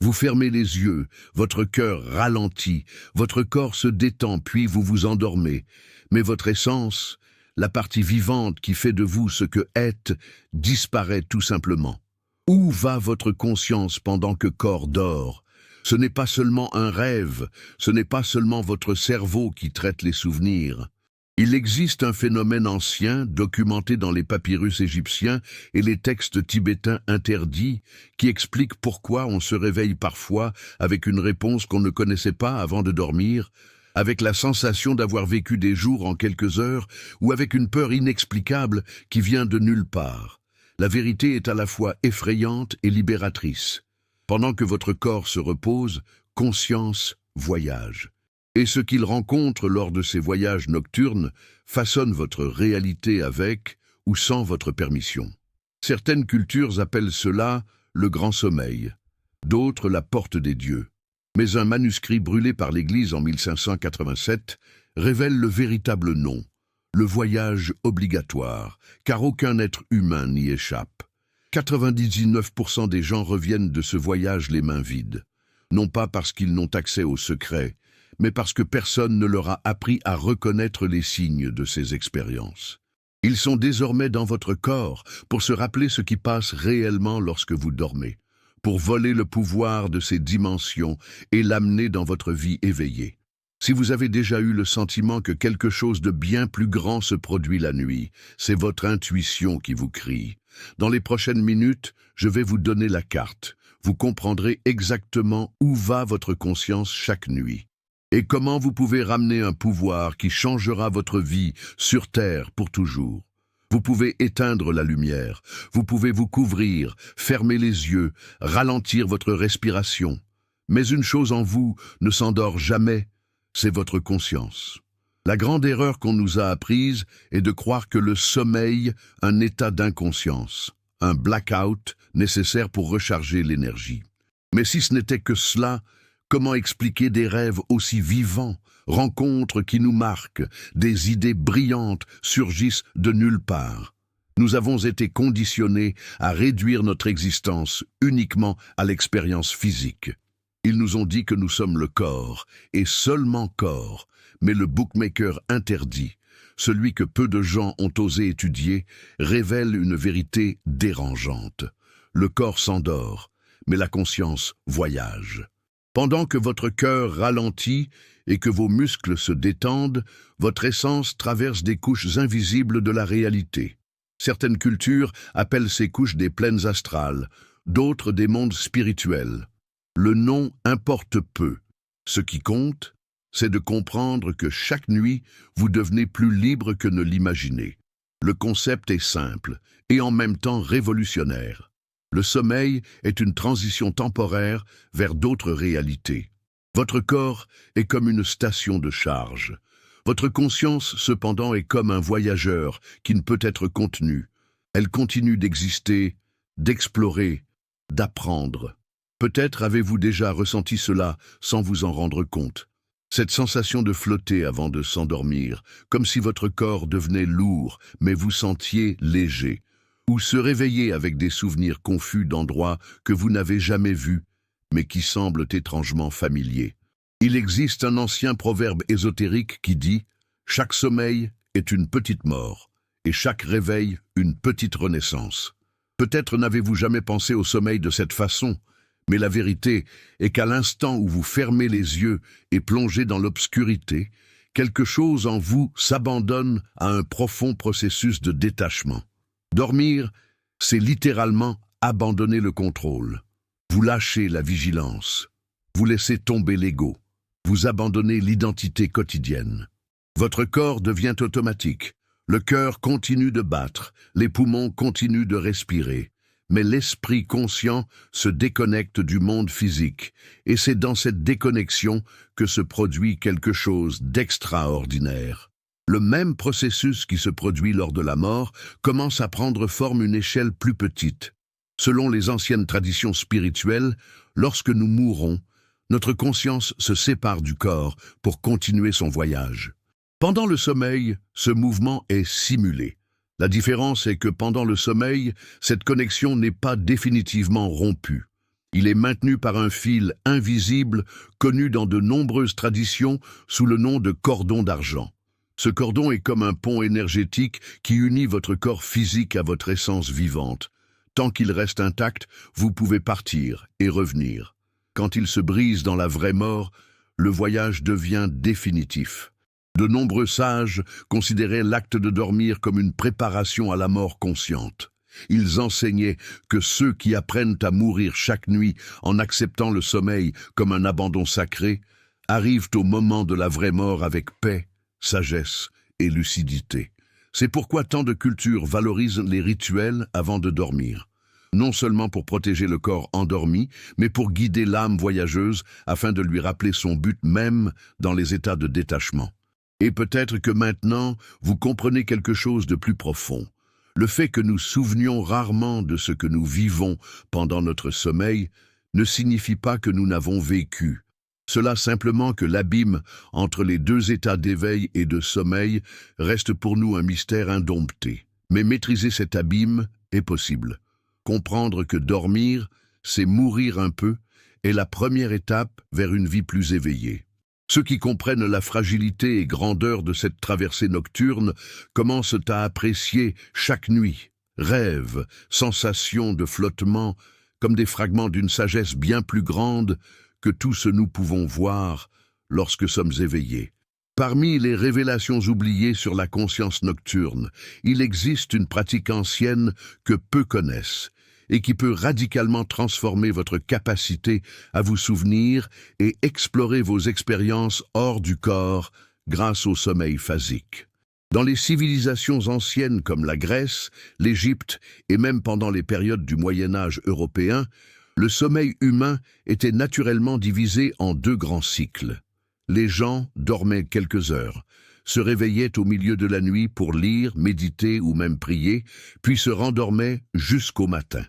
Vous fermez les yeux, votre cœur ralentit, votre corps se détend, puis vous vous endormez. Mais votre essence, la partie vivante qui fait de vous ce que êtes, disparaît tout simplement. Où va votre conscience pendant que corps dort? Ce n'est pas seulement un rêve, ce n'est pas seulement votre cerveau qui traite les souvenirs. Il existe un phénomène ancien, documenté dans les papyrus égyptiens et les textes tibétains interdits, qui explique pourquoi on se réveille parfois avec une réponse qu'on ne connaissait pas avant de dormir, avec la sensation d'avoir vécu des jours en quelques heures, ou avec une peur inexplicable qui vient de nulle part. La vérité est à la fois effrayante et libératrice. Pendant que votre corps se repose, conscience voyage. Et ce qu'il rencontre lors de ces voyages nocturnes façonne votre réalité avec ou sans votre permission. Certaines cultures appellent cela le grand sommeil, d'autres la porte des dieux. Mais un manuscrit brûlé par l'Église en 1587 révèle le véritable nom, le voyage obligatoire, car aucun être humain n'y échappe. 99% des gens reviennent de ce voyage les mains vides, non pas parce qu'ils n'ont accès au secret, mais parce que personne ne leur a appris à reconnaître les signes de ces expériences. Ils sont désormais dans votre corps pour se rappeler ce qui passe réellement lorsque vous dormez, pour voler le pouvoir de ces dimensions et l'amener dans votre vie éveillée. Si vous avez déjà eu le sentiment que quelque chose de bien plus grand se produit la nuit, c'est votre intuition qui vous crie. Dans les prochaines minutes, je vais vous donner la carte. Vous comprendrez exactement où va votre conscience chaque nuit. Et comment vous pouvez ramener un pouvoir qui changera votre vie sur Terre pour toujours. Vous pouvez éteindre la lumière, vous pouvez vous couvrir, fermer les yeux, ralentir votre respiration. Mais une chose en vous ne s'endort jamais, c'est votre conscience. La grande erreur qu'on nous a apprise est de croire que le sommeil, un état d'inconscience, un blackout nécessaire pour recharger l'énergie. Mais si ce n'était que cela, comment expliquer des rêves aussi vivants, rencontres qui nous marquent, des idées brillantes surgissent de nulle part? Nous avons été conditionnés à réduire notre existence uniquement à l'expérience physique. Ils nous ont dit que nous sommes le corps, et seulement corps, mais le bookmaker interdit, celui que peu de gens ont osé étudier, révèle une vérité dérangeante. Le corps s'endort, mais la conscience voyage. Pendant que votre cœur ralentit et que vos muscles se détendent, votre essence traverse des couches invisibles de la réalité. Certaines cultures appellent ces couches des plaines astrales, d'autres des mondes spirituels. Le nom importe peu. Ce qui compte, c'est de comprendre que chaque nuit, vous devenez plus libre que ne l'imaginez. Le concept est simple et en même temps révolutionnaire. Le sommeil est une transition temporaire vers d'autres réalités. Votre corps est comme une station de charge. Votre conscience, cependant, est comme un voyageur qui ne peut être contenu. Elle continue d'exister, d'explorer, d'apprendre. Peut-être avez-vous déjà ressenti cela sans vous en rendre compte. Cette sensation de flotter avant de s'endormir, comme si votre corps devenait lourd, mais vous sentiez léger. Ou se réveiller avec des souvenirs confus d'endroits que vous n'avez jamais vus, mais qui semblent étrangement familiers. Il existe un ancien proverbe ésotérique qui dit « Chaque sommeil est une petite mort, et chaque réveil une petite renaissance ». Peut-être n'avez-vous jamais pensé au sommeil de cette façon, mais la vérité est qu'à l'instant où vous fermez les yeux et plongez dans l'obscurité, quelque chose en vous s'abandonne à un profond processus de détachement. Dormir, c'est littéralement abandonner le contrôle. Vous lâchez la vigilance. Vous laissez tomber l'ego. Vous abandonnez l'identité quotidienne. Votre corps devient automatique. Le cœur continue de battre. Les poumons continuent de respirer. Mais l'esprit conscient se déconnecte du monde physique. Et c'est dans cette déconnexion que se produit quelque chose d'extraordinaire. Le même processus qui se produit lors de la mort commence à prendre forme à une échelle plus petite. Selon les anciennes traditions spirituelles, lorsque nous mourons, notre conscience se sépare du corps pour continuer son voyage. Pendant le sommeil, ce mouvement est simulé. La différence est que pendant le sommeil, cette connexion n'est pas définitivement rompue. Il est maintenu par un fil invisible connu dans de nombreuses traditions sous le nom de cordon d'argent. Ce cordon est comme un pont énergétique qui unit votre corps physique à votre essence vivante. Tant qu'il reste intact, vous pouvez partir et revenir. Quand il se brise dans la vraie mort, le voyage devient définitif. De nombreux sages considéraient l'acte de dormir comme une préparation à la mort consciente. Ils enseignaient que ceux qui apprennent à mourir chaque nuit en acceptant le sommeil comme un abandon sacré arrivent au moment de la vraie mort avec paix, sagesse et lucidité. C'est pourquoi tant de cultures valorisent les rituels avant de dormir. Non seulement pour protéger le corps endormi, mais pour guider l'âme voyageuse afin de lui rappeler son but même dans les états de détachement. Et peut-être que maintenant, vous comprenez quelque chose de plus profond. Le fait que nous souvenions rarement de ce que nous vivons pendant notre sommeil ne signifie pas que nous n'avons vécu. Cela simplement que l'abîme entre les deux états d'éveil et de sommeil reste pour nous un mystère indompté. Mais maîtriser cet abîme est possible. Comprendre que dormir, c'est mourir un peu, est la première étape vers une vie plus éveillée. Ceux qui comprennent la fragilité et grandeur de cette traversée nocturne commencent à apprécier chaque nuit, rêves, sensations de flottement, comme des fragments d'une sagesse bien plus grande que tout ce nous pouvons voir lorsque sommes éveillés. Parmi les révélations oubliées sur la conscience nocturne, il existe une pratique ancienne que peu connaissent et qui peut radicalement transformer votre capacité à vous souvenir et explorer vos expériences hors du corps grâce au sommeil phasique. Dans les civilisations anciennes comme la Grèce, l'Égypte et même pendant les périodes du Moyen-Âge européen, le sommeil humain était naturellement divisé en deux grands cycles. Les gens dormaient quelques heures, se réveillaient au milieu de la nuit pour lire, méditer ou même prier, puis se rendormaient jusqu'au matin.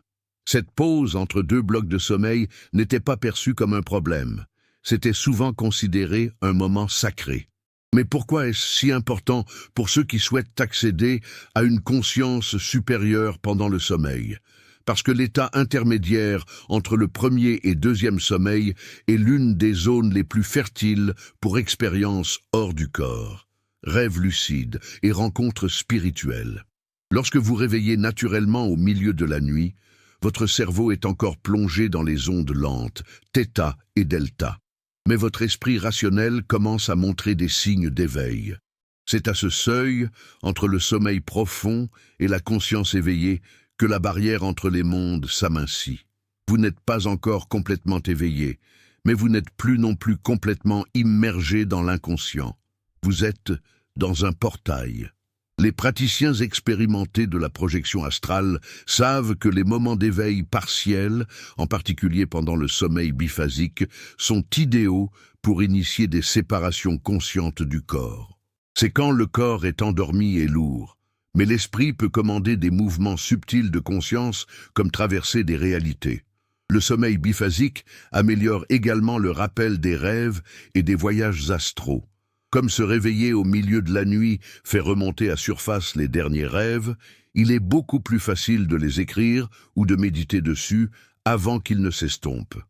Cette pause entre deux blocs de sommeil n'était pas perçue comme un problème. C'était souvent considéré un moment sacré. Mais pourquoi est-ce si important pour ceux qui souhaitent accéder à une conscience supérieure pendant le sommeil? Parce que l'état intermédiaire entre le premier et deuxième sommeil est l'une des zones les plus fertiles pour expériences hors du corps, rêves lucides et rencontres spirituelles. Lorsque vous réveillez naturellement au milieu de la nuit, votre cerveau est encore plongé dans les ondes lentes, θ et delta. Mais votre esprit rationnel commence à montrer des signes d'éveil. C'est à ce seuil, entre le sommeil profond et la conscience éveillée, que la barrière entre les mondes s'amincit. Vous n'êtes pas encore complètement éveillé, mais vous n'êtes plus non plus complètement immergé dans l'inconscient. Vous êtes dans un portail. Les praticiens expérimentés de la projection astrale savent que les moments d'éveil partiels, en particulier pendant le sommeil biphasique, sont idéaux pour initier des séparations conscientes du corps. C'est quand le corps est endormi et lourd, mais l'esprit peut commander des mouvements subtils de conscience comme traverser des réalités. Le sommeil biphasique améliore également le rappel des rêves et des voyages astraux. Comme se réveiller au milieu de la nuit fait remonter à surface les derniers rêves, il est beaucoup plus facile de les écrire ou de méditer dessus avant qu'ils ne s'estompent.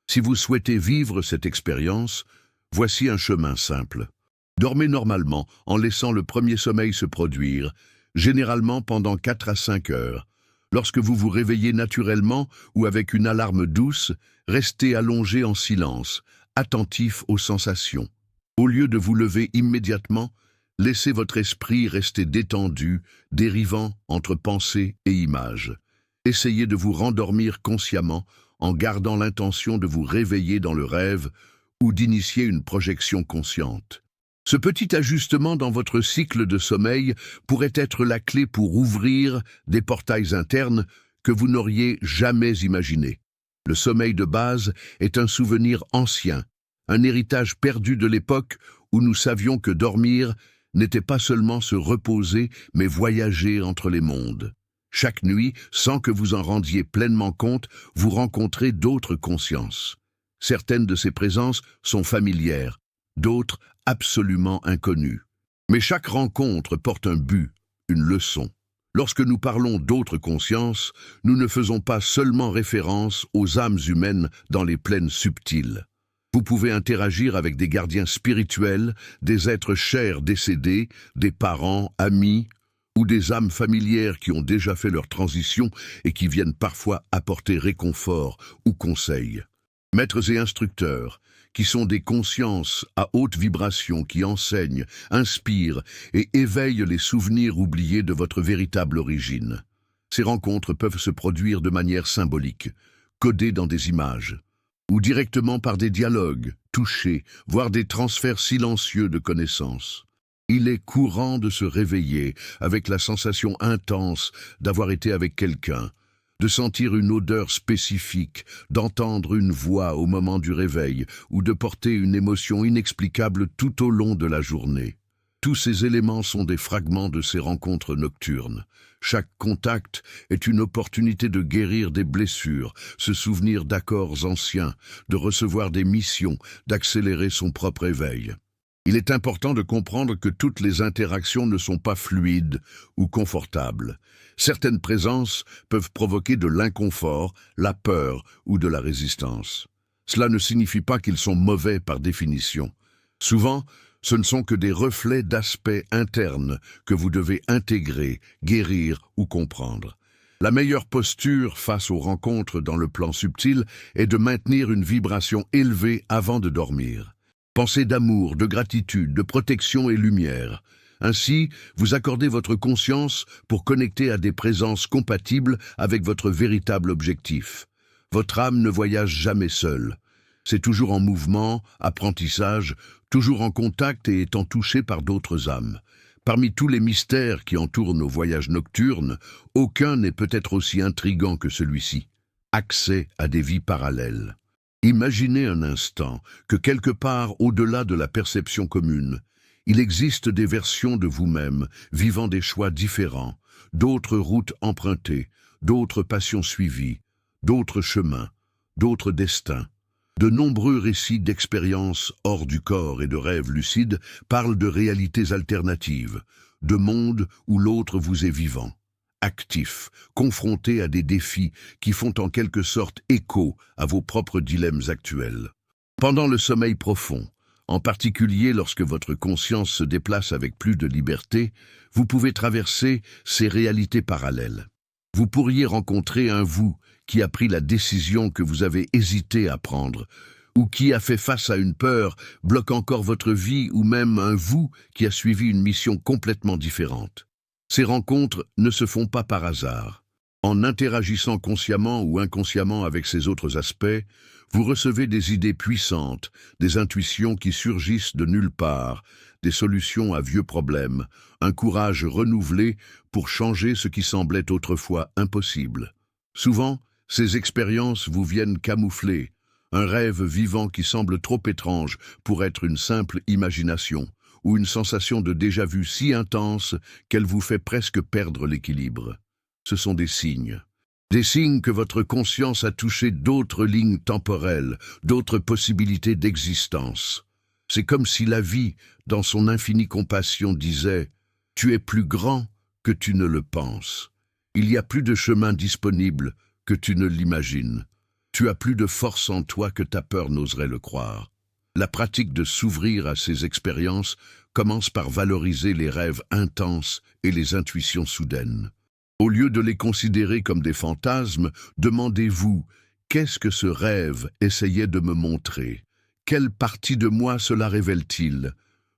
Si vous souhaitez vivre cette expérience, voici un chemin simple. Dormez normalement en laissant le premier sommeil se produire, généralement pendant 4 à 5 heures. Lorsque vous vous réveillez naturellement ou avec une alarme douce, restez allongé en silence, attentif aux sensations. Au lieu de vous lever immédiatement, laissez votre esprit rester détendu, dérivant entre pensée et images. Essayez de vous rendormir consciemment en gardant l'intention de vous réveiller dans le rêve ou d'initier une projection consciente. Ce petit ajustement dans votre cycle de sommeil pourrait être la clé pour ouvrir des portails internes que vous n'auriez jamais imaginés. Le sommeil de base est un souvenir ancien, un héritage perdu de l'époque où nous savions que dormir n'était pas seulement se reposer, mais voyager entre les mondes. Chaque nuit, sans que vous en rendiez pleinement compte, vous rencontrez d'autres consciences. Certaines de ces présences sont familières, d'autres absolument inconnues. Mais chaque rencontre porte un but, une leçon. Lorsque nous parlons d'autres consciences, nous ne faisons pas seulement référence aux âmes humaines dans les plaines subtiles. Vous pouvez interagir avec des gardiens spirituels, des êtres chers décédés, des parents, amis, ou des âmes familières qui ont déjà fait leur transition et qui viennent parfois apporter réconfort ou conseil. Maîtres et instructeurs, qui sont des consciences à haute vibration qui enseignent, inspirent et éveillent les souvenirs oubliés de votre véritable origine. Ces rencontres peuvent se produire de manière symbolique, codées dans des images, ou directement par des dialogues, touchés, voire des transferts silencieux de connaissances. Il est courant de se réveiller avec la sensation intense d'avoir été avec quelqu'un, de sentir une odeur spécifique, d'entendre une voix au moment du réveil ou de porter une émotion inexplicable tout au long de la journée. Tous ces éléments sont des fragments de ces rencontres nocturnes. Chaque contact est une opportunité de guérir des blessures, se souvenir d'accords anciens, de recevoir des missions, d'accélérer son propre éveil. Il est important de comprendre que toutes les interactions ne sont pas fluides ou confortables. Certaines présences peuvent provoquer de l'inconfort, la peur ou de la résistance. Cela ne signifie pas qu'ils sont mauvais par définition. Souvent, ce ne sont que des reflets d'aspects internes que vous devez intégrer, guérir ou comprendre. La meilleure posture face aux rencontres dans le plan subtil est de maintenir une vibration élevée avant de dormir. Pensez d'amour, de gratitude, de protection et lumière. Ainsi, vous accordez votre conscience pour connecter à des présences compatibles avec votre véritable objectif. Votre âme ne voyage jamais seule. C'est toujours en mouvement, apprentissage, toujours en contact et étant touché par d'autres âmes. Parmi tous les mystères qui entourent nos voyages nocturnes, aucun n'est peut-être aussi intrigant que celui-ci. Accès à des vies parallèles. Imaginez un instant que quelque part au-delà de la perception commune, il existe des versions de vous-même vivant des choix différents, d'autres routes empruntées, d'autres passions suivies, d'autres chemins, d'autres destins. De nombreux récits d'expériences hors du corps et de rêves lucides parlent de réalités alternatives, de mondes où l'autre vous est vivant, actif, confronté à des défis qui font en quelque sorte écho à vos propres dilemmes actuels. Pendant le sommeil profond, en particulier lorsque votre conscience se déplace avec plus de liberté, vous pouvez traverser ces réalités parallèles. Vous pourriez rencontrer un vous qui a pris la décision que vous avez hésité à prendre, ou qui a fait face à une peur bloquant encore votre vie, ou même un vous qui a suivi une mission complètement différente. Ces rencontres ne se font pas par hasard. En interagissant consciemment ou inconsciemment avec ces autres aspects, vous recevez des idées puissantes, des intuitions qui surgissent de nulle part, des solutions à vieux problèmes, un courage renouvelé pour changer ce qui semblait autrefois impossible. Souvent, ces expériences vous viennent camoufler, un rêve vivant qui semble trop étrange pour être une simple imagination, ou une sensation de déjà-vu si intense qu'elle vous fait presque perdre l'équilibre. Ce sont des signes que votre conscience a touché d'autres lignes temporelles, d'autres possibilités d'existence. C'est comme si la vie, dans son infinie compassion, disait « Tu es plus grand que tu ne le penses. Il y a plus de chemin disponible que tu ne l'imagines. Tu as plus de force en toi que ta peur n'oserait le croire. » La pratique de s'ouvrir à ces expériences commence par valoriser les rêves intenses et les intuitions soudaines. Au lieu de les considérer comme des fantasmes, demandez-vous « Qu'est-ce que ce rêve essayait de me montrer ? Quelle partie de moi cela révèle-t-il »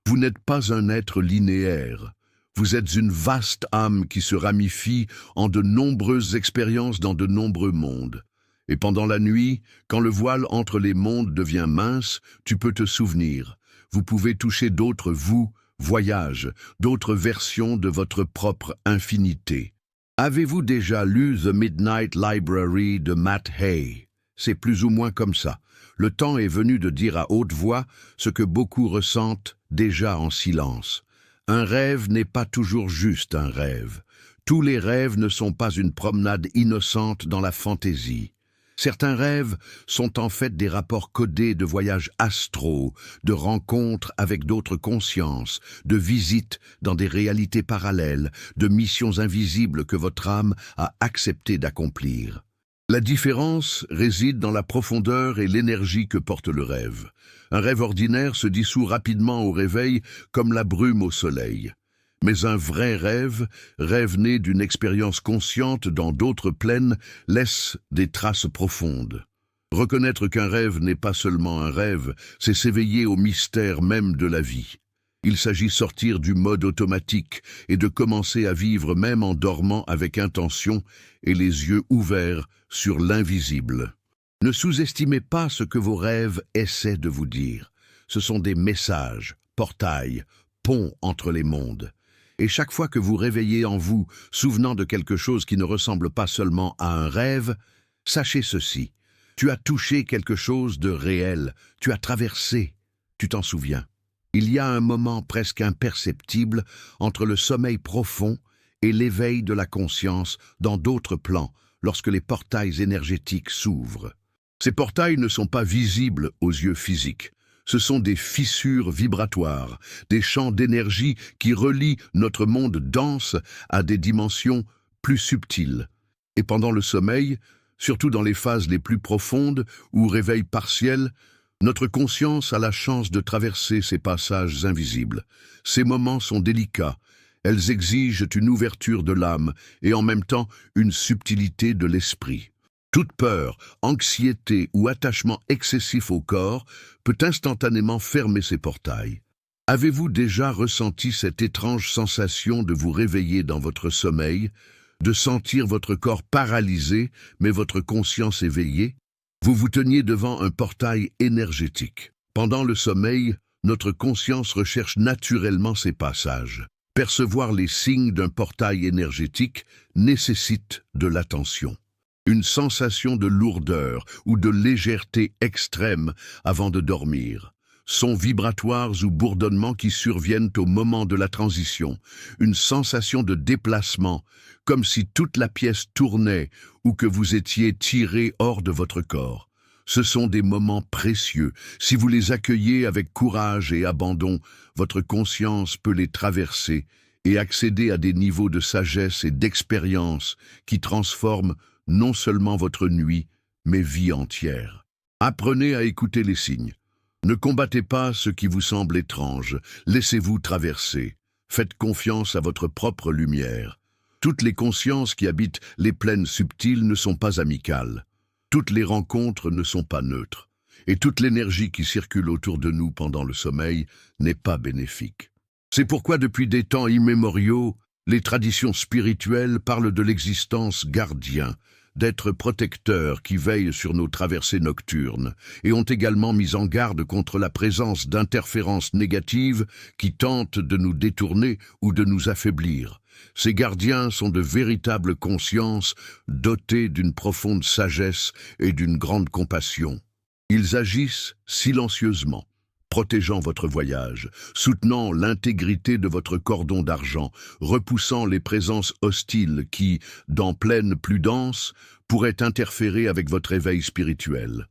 Vous n'êtes pas un être linéaire. Vous êtes une vaste âme qui se ramifie en de nombreuses expériences dans de nombreux mondes. Et pendant la nuit, quand le voile entre les mondes devient mince, tu peux te souvenir. Vous pouvez toucher d'autres vous, voyages, d'autres versions de votre propre infinité. Avez-vous déjà lu The Midnight Library de Matt Hay? C'est plus ou moins comme ça. Le temps est venu de dire à haute voix ce que beaucoup ressentent déjà en silence. Un rêve n'est pas toujours juste un rêve. Tous les rêves ne sont pas une promenade innocente dans la fantaisie. Certains rêves sont en fait des rapports codés de voyages astraux, de rencontres avec d'autres consciences, de visites dans des réalités parallèles, de missions invisibles que votre âme a accepté d'accomplir. La différence réside dans la profondeur et l'énergie que porte le rêve. Un rêve ordinaire se dissout rapidement au réveil comme la brume au soleil. Mais un vrai rêve, rêve né d'une expérience consciente dans d'autres plaines, laisse des traces profondes. Reconnaître qu'un rêve n'est pas seulement un rêve, c'est s'éveiller au mystère même de la vie. Il s'agit de sortir du mode automatique et de commencer à vivre même en dormant avec intention et les yeux ouverts sur l'invisible. Ne sous-estimez pas ce que vos rêves essaient de vous dire. Ce sont des messages, portails, ponts entre les mondes. Et chaque fois que vous réveillez en vous, souvenant de quelque chose qui ne ressemble pas seulement à un rêve, sachez ceci. Tu as touché quelque chose de réel, tu as traversé, tu t'en souviens. Il y a un moment presque imperceptible entre le sommeil profond et l'éveil de la conscience dans d'autres plans, lorsque les portails énergétiques s'ouvrent. Ces portails ne sont pas visibles aux yeux physiques. Ce sont des fissures vibratoires, des champs d'énergie qui relient notre monde dense à des dimensions plus subtiles. Et pendant le sommeil, surtout dans les phases les plus profondes ou réveil partiel, notre conscience a la chance de traverser ces passages invisibles. Ces moments sont délicats, elles exigent une ouverture de l'âme et en même temps une subtilité de l'esprit. Toute peur, anxiété ou attachement excessif au corps peut instantanément fermer ces portails. Avez-vous déjà ressenti cette étrange sensation de vous réveiller dans votre sommeil, de sentir votre corps paralysé mais votre conscience éveillée? Vous vous teniez devant un portail énergétique. Pendant le sommeil, notre conscience recherche naturellement ces passages. Percevoir les signes d'un portail énergétique nécessite de l'attention. Une sensation de lourdeur ou de légèreté extrême avant de dormir. Sons vibratoires ou bourdonnements qui surviennent au moment de la transition. Une sensation de déplacement, comme si toute la pièce tournait ou que vous étiez tiré hors de votre corps. Ce sont des moments précieux. Si vous les accueillez avec courage et abandon, votre conscience peut les traverser et accéder à des niveaux de sagesse et d'expérience qui transforment non seulement votre nuit, mais vie entière. Apprenez à écouter les signes. Ne combattez pas ce qui vous semble étrange, laissez-vous traverser. Faites confiance à votre propre lumière. Toutes les consciences qui habitent les plaines subtiles ne sont pas amicales. Toutes les rencontres ne sont pas neutres. Et toute l'énergie qui circule autour de nous pendant le sommeil n'est pas bénéfique. C'est pourquoi depuis des temps immémoriaux, les traditions spirituelles parlent de l'existence gardien, d'êtres protecteurs qui veillent sur nos traversées nocturnes, et ont également mis en garde contre la présence d'interférences négatives qui tentent de nous détourner ou de nous affaiblir. Ces gardiens sont de véritables consciences dotées d'une profonde sagesse et d'une grande compassion. Ils agissent silencieusement, protégeant votre voyage, soutenant l'intégrité de votre cordon d'argent, repoussant les présences hostiles qui, dans plaines plus denses, pourraient interférer avec votre éveil spirituel.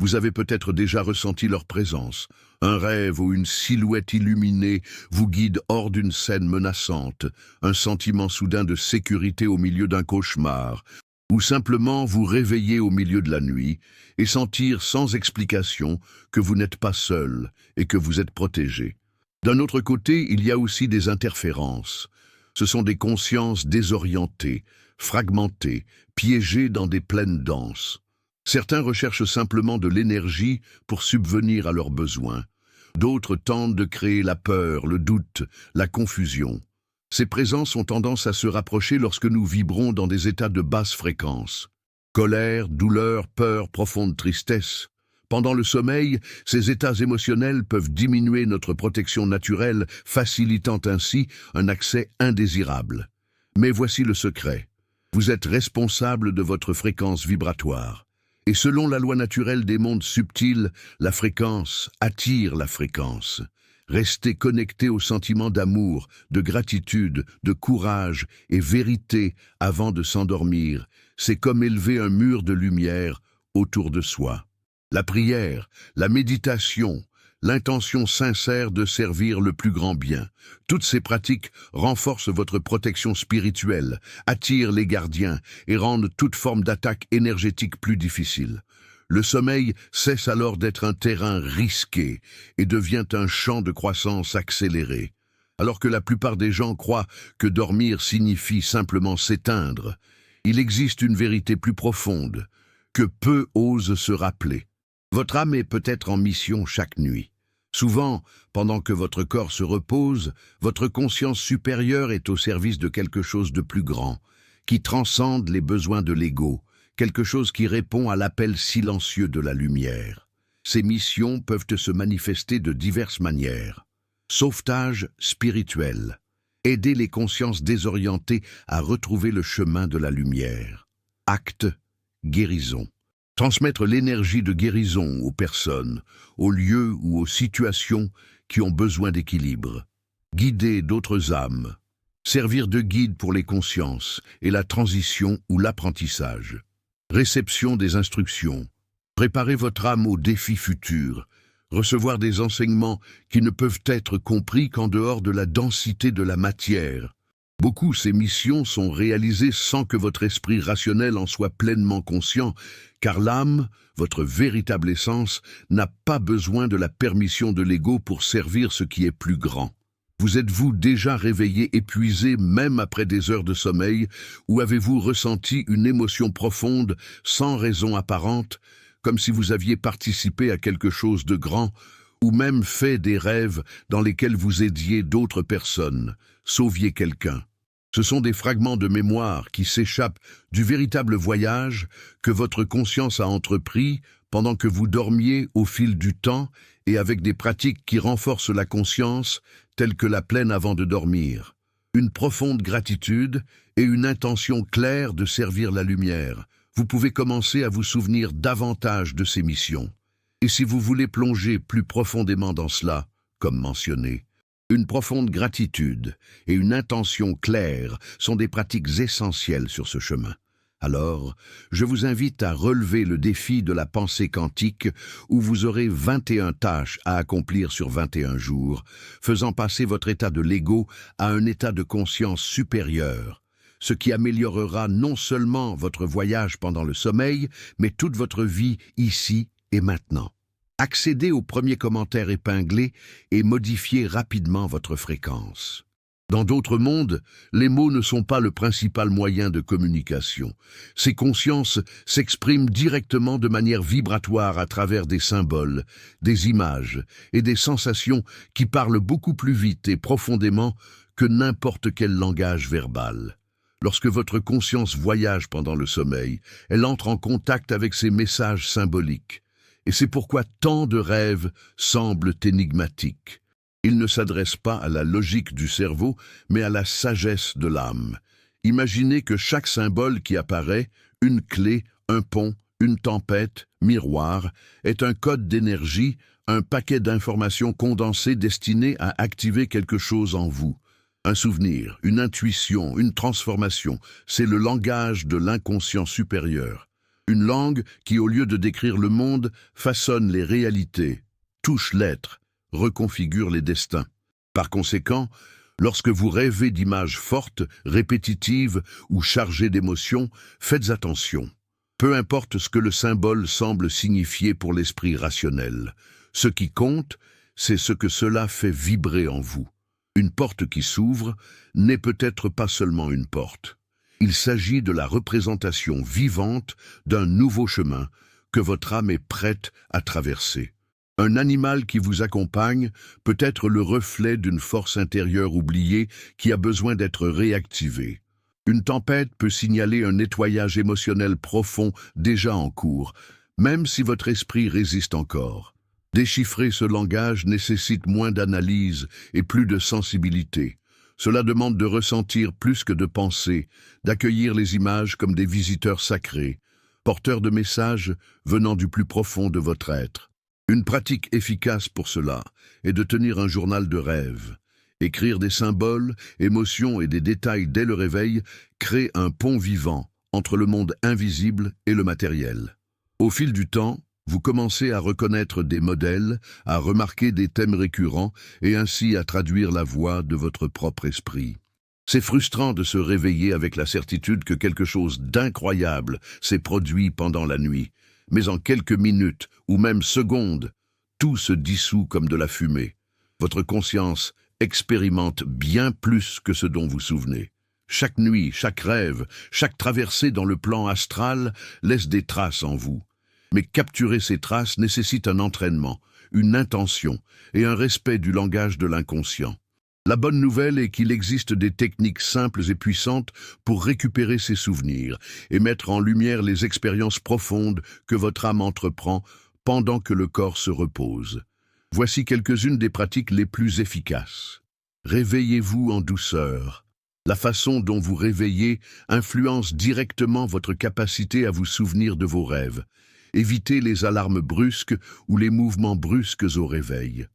Vous avez peut-être déjà ressenti leur présence. Un rêve ou une silhouette illuminée vous guide hors d'une scène menaçante, un sentiment soudain de sécurité au milieu d'un cauchemar, ou simplement vous réveiller au milieu de la nuit et sentir sans explication que vous n'êtes pas seul et que vous êtes protégé. D'un autre côté, il y a aussi des interférences. Ce sont des consciences désorientées, fragmentées, piégées dans des plaines denses. Certains recherchent simplement de l'énergie pour subvenir à leurs besoins. D'autres tentent de créer la peur, le doute, la confusion. Ces présences ont tendance à se rapprocher lorsque nous vibrons dans des états de basse fréquence. Colère, douleur, peur, profonde tristesse. Pendant le sommeil, ces états émotionnels peuvent diminuer notre protection naturelle, facilitant ainsi un accès indésirable. Mais voici le secret. Vous êtes responsable de votre fréquence vibratoire. Et selon la loi naturelle des mondes subtils, la fréquence attire la fréquence. Restez connecté au sentiment d'amour, de gratitude, de courage et vérité avant de s'endormir. C'est comme élever un mur de lumière autour de soi. La prière, la méditation, l'intention sincère de servir le plus grand bien. Toutes ces pratiques renforcent votre protection spirituelle, attirent les gardiens et rendent toute forme d'attaque énergétique plus difficile. Le sommeil cesse alors d'être un terrain risqué et devient un champ de croissance accéléré. Alors que la plupart des gens croient que dormir signifie simplement s'éteindre, il existe une vérité plus profonde, que peu osent se rappeler. Votre âme est peut-être en mission chaque nuit. Souvent, pendant que votre corps se repose, votre conscience supérieure est au service de quelque chose de plus grand, qui transcende les besoins de l'ego, quelque chose qui répond à l'appel silencieux de la lumière. Ces missions peuvent se manifester de diverses manières. Sauvetage spirituel. Aider les consciences désorientées à retrouver le chemin de la lumière. Acte, guérison. Transmettre l'énergie de guérison aux personnes, aux lieux ou aux situations qui ont besoin d'équilibre. Guider d'autres âmes. Servir de guide pour les consciences et la transition ou l'apprentissage. Réception des instructions. Préparer votre âme aux défis futurs. Recevoir des enseignements qui ne peuvent être compris qu'en dehors de la densité de la matière. Beaucoup ces missions sont réalisées sans que votre esprit rationnel en soit pleinement conscient, car l'âme, votre véritable essence, n'a pas besoin de la permission de l'ego pour servir ce qui est plus grand. Vous êtes-vous déjà réveillé épuisé même après des heures de sommeil, ou avez-vous ressenti une émotion profonde, sans raison apparente, comme si vous aviez participé à quelque chose de grand, ou même fait des rêves dans lesquels vous aidiez d'autres personnes, sauviez quelqu'un? Ce sont des fragments de mémoire qui s'échappent du véritable voyage que votre conscience a entrepris pendant que vous dormiez au fil du temps et avec des pratiques qui renforcent la conscience, telles que la pleine avant de dormir. Une profonde gratitude et une intention claire de servir la lumière. Vous pouvez commencer à vous souvenir davantage de ces missions. Et si vous voulez plonger plus profondément dans cela, comme mentionné, une profonde gratitude et une intention claire sont des pratiques essentielles sur ce chemin. Alors, je vous invite à relever le défi de la pensée quantique où vous aurez 21 tâches à accomplir sur 21 jours, faisant passer votre état de l'ego à un état de conscience supérieur, ce qui améliorera non seulement votre voyage pendant le sommeil, mais toute votre vie ici et maintenant. Accédez au premier commentaire épinglé et modifiez rapidement votre fréquence. Dans d'autres mondes, les mots ne sont pas le principal moyen de communication. Ces consciences s'expriment directement de manière vibratoire à travers des symboles, des images et des sensations qui parlent beaucoup plus vite et profondément que n'importe quel langage verbal. Lorsque votre conscience voyage pendant le sommeil, elle entre en contact avec ces messages symboliques. Et c'est pourquoi tant de rêves semblent énigmatiques. Ils ne s'adressent pas à la logique du cerveau, mais à la sagesse de l'âme. Imaginez que chaque symbole qui apparaît, une clé, un pont, une tempête, miroir, est un code d'énergie, un paquet d'informations condensées destinées à activer quelque chose en vous. Un souvenir, une intuition, une transformation, c'est le langage de l'inconscient supérieur. Une langue qui, au lieu de décrire le monde, façonne les réalités, touche l'être, reconfigure les destins. Par conséquent, lorsque vous rêvez d'images fortes, répétitives ou chargées d'émotions, faites attention. Peu importe ce que le symbole semble signifier pour l'esprit rationnel. Ce qui compte, c'est ce que cela fait vibrer en vous. Une porte qui s'ouvre n'est peut-être pas seulement une porte. Il s'agit de la représentation vivante d'un nouveau chemin que votre âme est prête à traverser. Un animal qui vous accompagne peut être le reflet d'une force intérieure oubliée qui a besoin d'être réactivée. Une tempête peut signaler un nettoyage émotionnel profond déjà en cours, même si votre esprit résiste encore. Déchiffrer ce langage nécessite moins d'analyse et plus de sensibilité. Cela demande de ressentir plus que de penser, d'accueillir les images comme des visiteurs sacrés, porteurs de messages venant du plus profond de votre être. Une pratique efficace pour cela est de tenir un journal de rêves. Écrire des symboles, émotions et des détails dès le réveil crée un pont vivant entre le monde invisible et le matériel. Au fil du temps, vous commencez à reconnaître des modèles, à remarquer des thèmes récurrents et ainsi à traduire la voix de votre propre esprit. C'est frustrant de se réveiller avec la certitude que quelque chose d'incroyable s'est produit pendant la nuit, mais en quelques minutes ou même secondes, tout se dissout comme de la fumée. Votre conscience expérimente bien plus que ce dont vous souvenez. Chaque nuit, chaque rêve, chaque traversée dans le plan astral laisse des traces en vous. Mais capturer ces traces nécessite un entraînement, une intention et un respect du langage de l'inconscient. La bonne nouvelle est qu'il existe des techniques simples et puissantes pour récupérer ces souvenirs et mettre en lumière les expériences profondes que votre âme entreprend pendant que le corps se repose. Voici quelques-unes des pratiques les plus efficaces. Réveillez-vous en douceur. La façon dont vous réveillez influence directement votre capacité à vous souvenir de vos rêves. Évitez les alarmes brusques ou les mouvements brusques au réveil.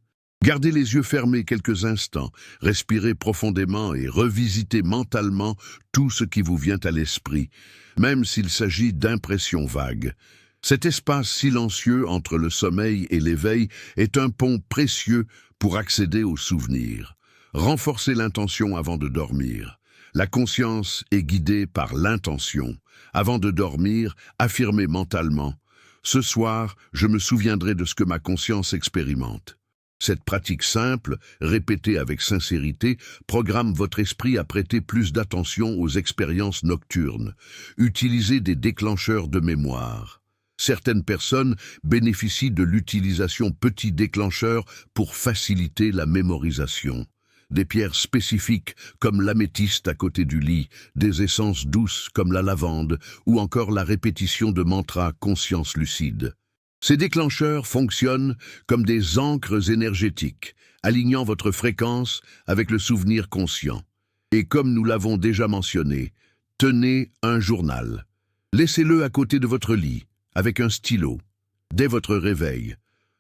Gardez les yeux fermés quelques instants, respirez profondément et revisitez mentalement tout ce qui vous vient à l'esprit, même s'il s'agit d'impressions vagues. Cet espace silencieux entre le sommeil et l'éveil est un pont précieux pour accéder aux souvenirs. Renforcez l'intention avant de dormir. La conscience est guidée par l'intention. Avant de dormir, affirmez mentalement « Ce soir, je me souviendrai de ce que ma conscience expérimente ». Cette pratique simple, répétée avec sincérité, programme votre esprit à prêter plus d'attention aux expériences nocturnes. Utilisez des déclencheurs de mémoire. Certaines personnes bénéficient de l'utilisation petits déclencheurs pour faciliter la mémorisation. Des pierres spécifiques comme l'améthyste à côté du lit, des essences douces comme la lavande ou encore la répétition de mantras conscience lucide. Ces déclencheurs fonctionnent comme des ancres énergétiques, alignant votre fréquence avec le souvenir conscient. Et comme nous l'avons déjà mentionné, tenez un journal. Laissez-le à côté de votre lit, avec un stylo. Dès votre réveil,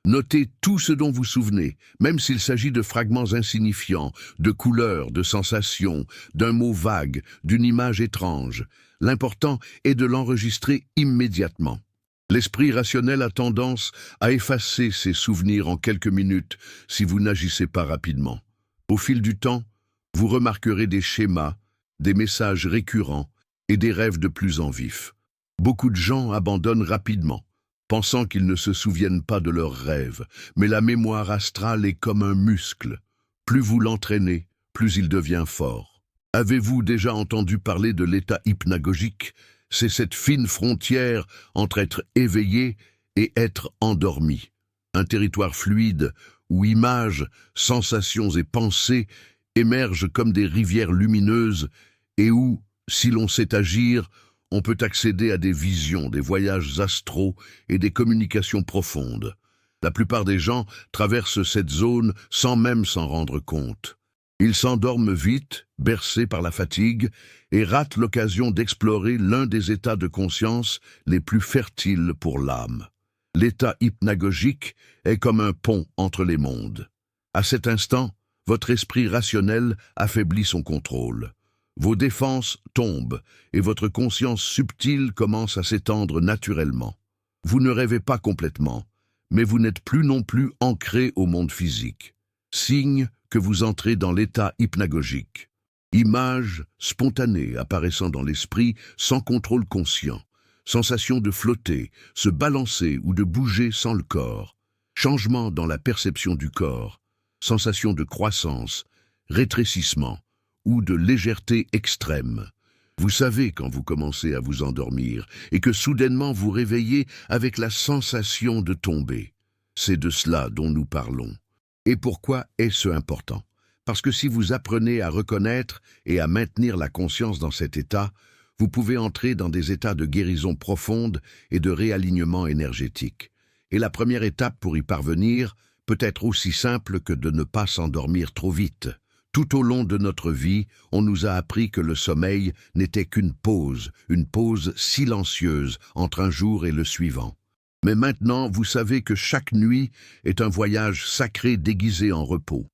notez tout ce dont vous souvenez, même s'il s'agit de fragments insignifiants, de couleurs, de sensations, d'un mot vague, d'une image étrange. L'important est de l'enregistrer immédiatement. L'esprit rationnel a tendance à effacer ses souvenirs en quelques minutes si vous n'agissez pas rapidement. Au fil du temps, vous remarquerez des schémas, des messages récurrents et des rêves de plus en vif. Beaucoup de gens abandonnent rapidement, pensant qu'ils ne se souviennent pas de leurs rêves, mais la mémoire astrale est comme un muscle. Plus vous l'entraînez, plus il devient fort. Avez-vous déjà entendu parler de l'état hypnagogique ? C'est cette fine frontière entre être éveillé et être endormi. Un territoire fluide où images, sensations et pensées émergent comme des rivières lumineuses et où, si l'on sait agir, on peut accéder à des visions, des voyages astraux et des communications profondes. La plupart des gens traversent cette zone sans même s'en rendre compte. Ils s'endorment vite, bercés par la fatigue, et ratent l'occasion d'explorer l'un des états de conscience les plus fertiles pour l'âme. L'état hypnagogique est comme un pont entre les mondes. À cet instant, votre esprit rationnel affaiblit son contrôle. Vos défenses tombent et votre conscience subtile commence à s'étendre naturellement. Vous ne rêvez pas complètement, mais vous n'êtes plus non plus ancré au monde physique. Signe que vous entrez dans l'état hypnagogique. Images spontanées apparaissant dans l'esprit sans contrôle conscient. Sensation de flotter, se balancer ou de bouger sans le corps. Changement dans la perception du corps. Sensation de croissance, rétrécissement ou de légèreté extrême. Vous savez quand vous commencez à vous endormir et que soudainement vous réveillez avec la sensation de tomber. C'est de cela dont nous parlons. Et pourquoi est-ce important ? Parce que si vous apprenez à reconnaître et à maintenir la conscience dans cet état, vous pouvez entrer dans des états de guérison profonde et de réalignement énergétique. Et la première étape pour y parvenir peut être aussi simple que de ne pas s'endormir trop vite. Tout au long de notre vie, on nous a appris que le sommeil n'était qu'une pause silencieuse entre un jour et le suivant. Mais maintenant, vous savez que chaque nuit est un voyage sacré déguisé en repos.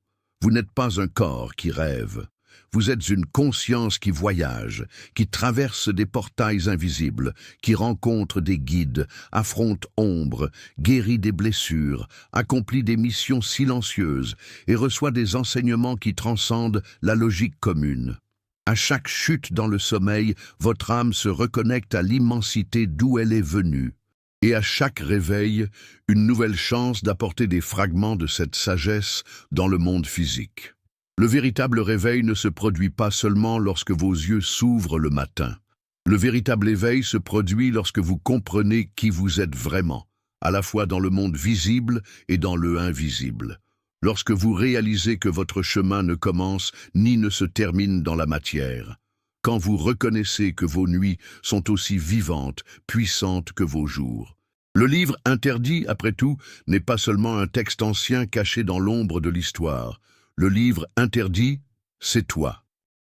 Vous n'êtes pas un corps qui rêve. Vous êtes une conscience qui voyage, qui traverse des portails invisibles, qui rencontre des guides, affronte ombres, guérit des blessures, accomplit des missions silencieuses et reçoit des enseignements qui transcendent la logique commune. À chaque chute dans le sommeil, votre âme se reconnecte à l'immensité d'où elle est venue. Et à chaque réveil, une nouvelle chance d'apporter des fragments de cette sagesse dans le monde physique. Le véritable réveil ne se produit pas seulement lorsque vos yeux s'ouvrent le matin. Le véritable éveil se produit lorsque vous comprenez qui vous êtes vraiment, à la fois dans le monde visible et dans le invisible. Lorsque vous réalisez que votre chemin ne commence ni ne se termine dans la matière. Quand vous reconnaissez que vos nuits sont aussi vivantes, puissantes que vos jours. Le livre interdit, après tout, n'est pas seulement un texte ancien caché dans l'ombre de l'histoire. Le livre interdit, c'est toi.